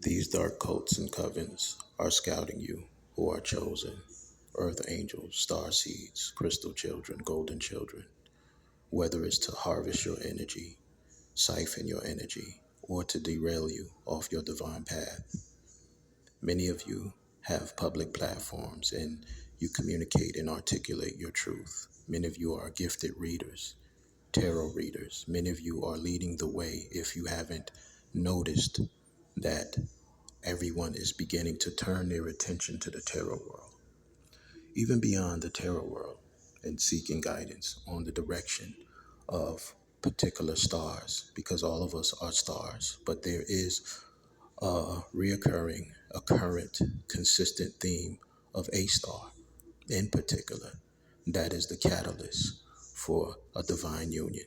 These dark cults and covens are scouting you who are chosen. Earth angels, star seeds, crystal children, golden children. Whether it's to harvest your energy, siphon your energy, or to derail you off your divine path. Many of you have public platforms and you communicate and articulate your truth. Many of you are gifted readers, tarot readers. Many of you are leading the way if you haven't noticed that everyone is beginning to turn their attention to the tarot world, even beyond the tarot world, and seeking guidance on the direction of particular stars, because all of us are stars, but there is a reoccurring, a current, consistent theme of a star in particular that is the catalyst for a divine union.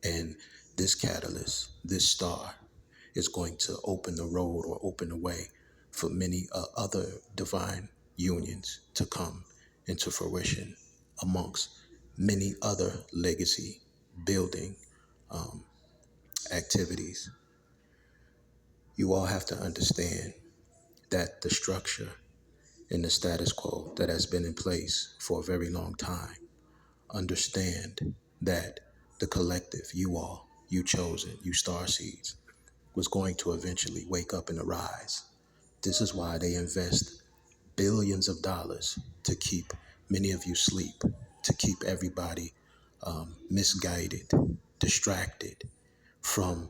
And this catalyst, this star, is going to open the road or open the way for many other divine unions to come into fruition amongst many other legacy building activities. You all have to understand that the structure and the status quo that has been in place for a very long time, understand that the collective, you all, you chosen, you star seeds, was going to eventually wake up and arise. This is why they invest billions of dollars to keep many of you sleep, to keep everybody misguided, distracted from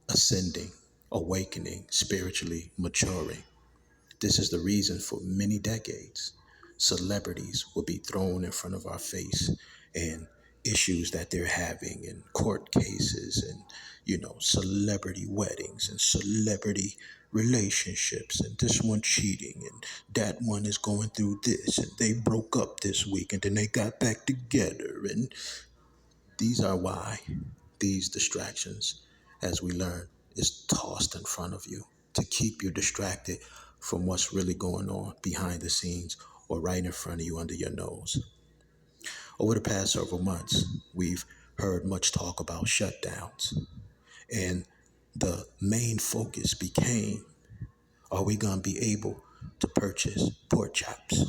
ascending, awakening, spiritually maturing. This is the reason for many decades. Celebrities will be thrown in front of our face and issues that they're having in court cases and, celebrity weddings and celebrity relationships, and this one cheating and that one is going through this and they broke up this week and then they got back together. And these are why these distractions, as we learn, is tossed in front of you to keep you distracted from what's really going on behind the scenes or right in front of you under your nose. Over the past several months, we've heard much talk about shutdowns, and the main focus became, are we going to be able to purchase pork chops?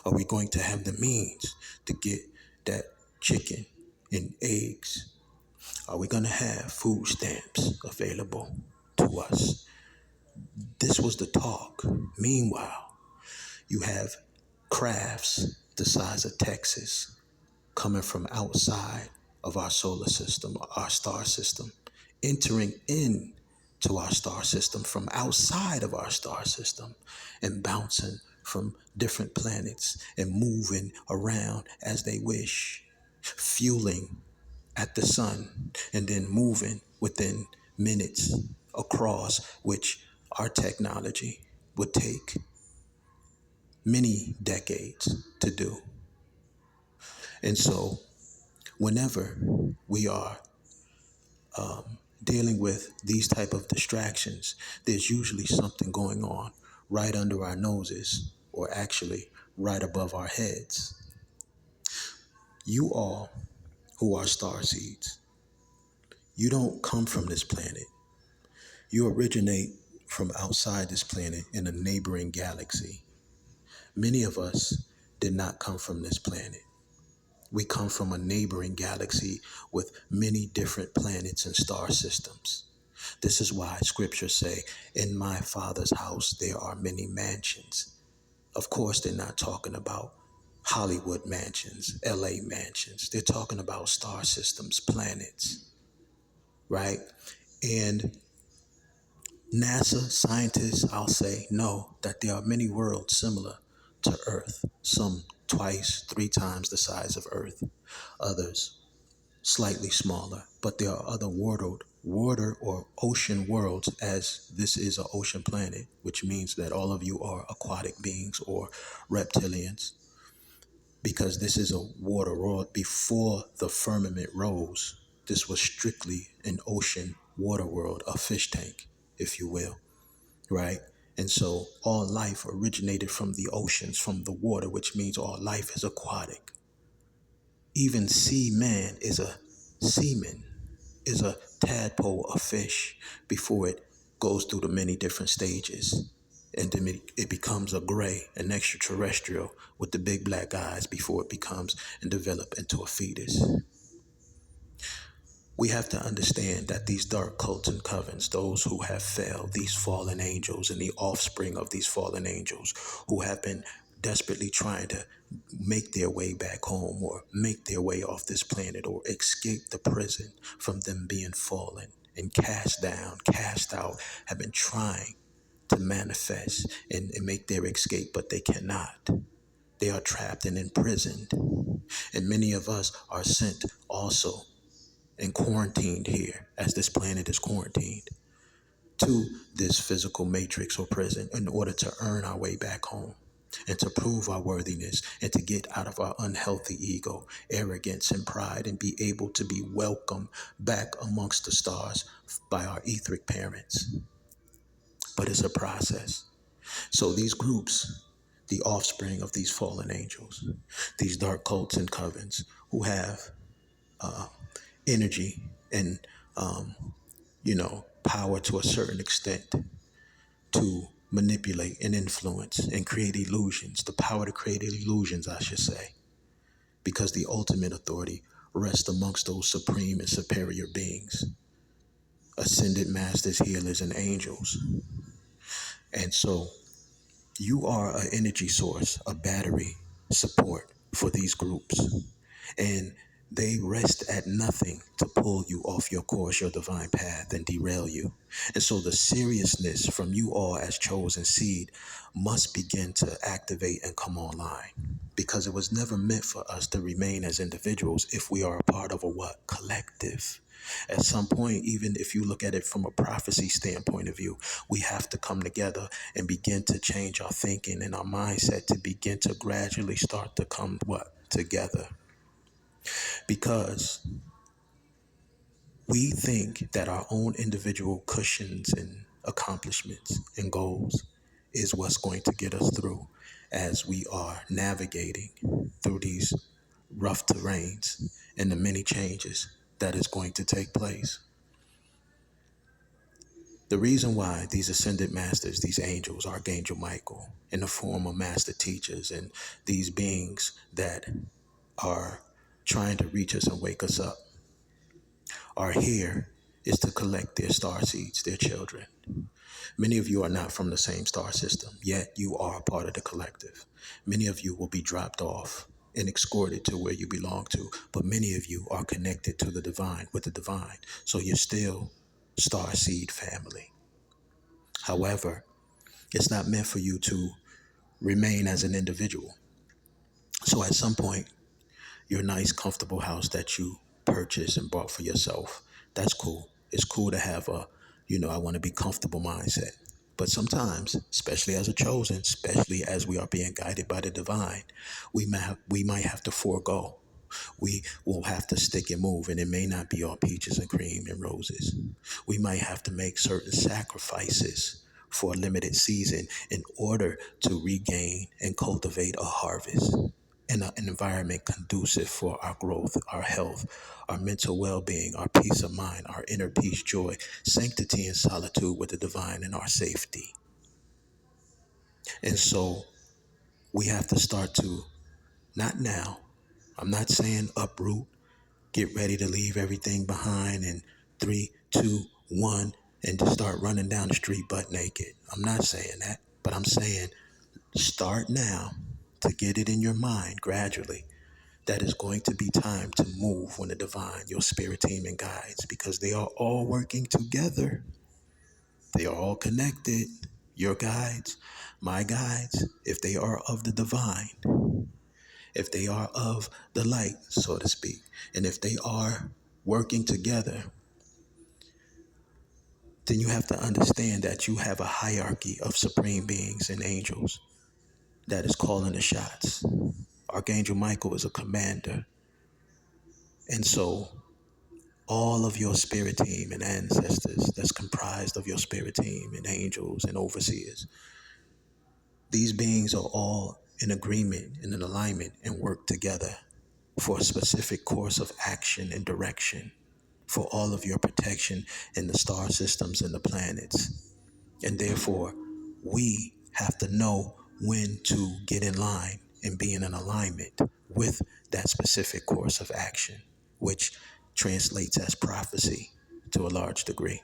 Are we going to have the means to get that chicken and eggs? Are we going to have food stamps available to us? This was the talk. Meanwhile, you have crafts the size of Texas coming from outside of our solar system, our star system, entering in to our star system from outside of our star system and bouncing from different planets and moving around as they wish, fueling at the sun and then moving within minutes across, which our technology would take many decades to do. And so whenever we are dealing with these type of distractions, there's usually something going on right under our noses, or actually right above our heads. You all who are star seeds, you don't come from this planet. You originate from outside this planet in a neighboring galaxy. Many of us did not come from this planet. We come from a neighboring galaxy with many different planets and star systems. This is why scriptures say, in my Father's house there are many mansions. Of course, they're not talking about Hollywood mansions, LA mansions. They're talking about star systems, planets, right? And NASA scientists, I'll say, know that there are many worlds similar to Earth, some twice, three times the size of Earth, others slightly smaller, but there are other water or ocean worlds, as this is an ocean planet, which means that all of you are aquatic beings or reptilians, because this is a water world. Before the firmament rose, this was strictly an ocean water world, a fish tank, if you will, right? And so all life originated from the oceans, from the water, which means all life is aquatic. Even seaman is a seaman, is a tadpole, a fish, before it goes through the many different stages. And then it becomes a gray, an extraterrestrial with the big black eyes before it becomes and develop into a fetus. We have to understand that these dark cults and covens, those who have failed, these fallen angels and the offspring of these fallen angels who have been desperately trying to make their way back home or make their way off this planet or escape the prison from them being fallen and cast down, cast out, have been trying to manifest and make their escape, but they cannot. They are trapped and imprisoned. And many of us are sent also and quarantined here, as this planet is quarantined, to this physical matrix or prison in order to earn our way back home and to prove our worthiness and to get out of our unhealthy ego, arrogance, and pride and be able to be welcomed back amongst the stars by our etheric parents. But it's a process. So these groups, the offspring of these fallen angels, these dark cults and covens who have energy and power to a certain extent to manipulate and influence and create illusions, the power to create illusions, I should say, because the ultimate authority rests amongst those supreme and superior beings, ascended masters, healers, and angels. And so you are an energy source, a battery support for these groups. And they rest at nothing to pull you off your course, your divine path, and derail you. And so the seriousness from you all as chosen seed must begin to activate and come online. Because it was never meant for us to remain as individuals if we are a part of a what? Collective. At some point, even if you look at it from a prophecy standpoint of view, we have to come together and begin to change our thinking and our mindset to begin to gradually start to come what? Together. Because we think that our own individual cushions and accomplishments and goals is what's going to get us through as we are navigating through these rough terrains and the many changes that is going to take place. The reason why these ascended masters, these angels, Archangel Michael, in the form of master teachers and these beings that are trying to reach us and wake us up, are here is to collect their star seeds, their children. Many of you are not from the same star system, yet you are a part of the collective. Many of you will be dropped off and escorted to where you belong to, but many of you are connected to the divine, with the divine. So you're still star seed family. However, it's not meant for you to remain as an individual. So at some point, your nice, comfortable house that you purchased and bought for yourself, that's cool. It's cool to have a, I want to be comfortable mindset. But sometimes, especially as a chosen, especially as we are being guided by the divine, we might have to forego. We will have to stick and move, and it may not be all peaches and cream and roses. We might have to make certain sacrifices for a limited season in order to regain and cultivate a harvest in an environment conducive for our growth, our health, our mental well-being, our peace of mind, our inner peace, joy, sanctity, and solitude with the divine, and our safety. And so we have to start to, not now, I'm not saying uproot, get ready to leave everything behind in 3, 2, 1, and to start running down the street butt naked. I'm not saying that, but I'm saying start now to get it in your mind gradually that is going to be time to move when the divine, your spirit team and guides, because they are all working together. They are all connected. Your guides, my guides, if they are of the divine, if they are of the light, so to speak, and if they are working together, then you have to understand that you have a hierarchy of supreme beings and angels that is calling the shots. Archangel Michael is a commander. And so all of your spirit team and ancestors that's comprised of your spirit team and angels and overseers, these beings are all in agreement and in alignment and work together for a specific course of action and direction. for all of your protection in the star systems and the planets. And therefore, we have to know when to get in line and be in an alignment with that specific course of action, which translates as prophecy to a large degree.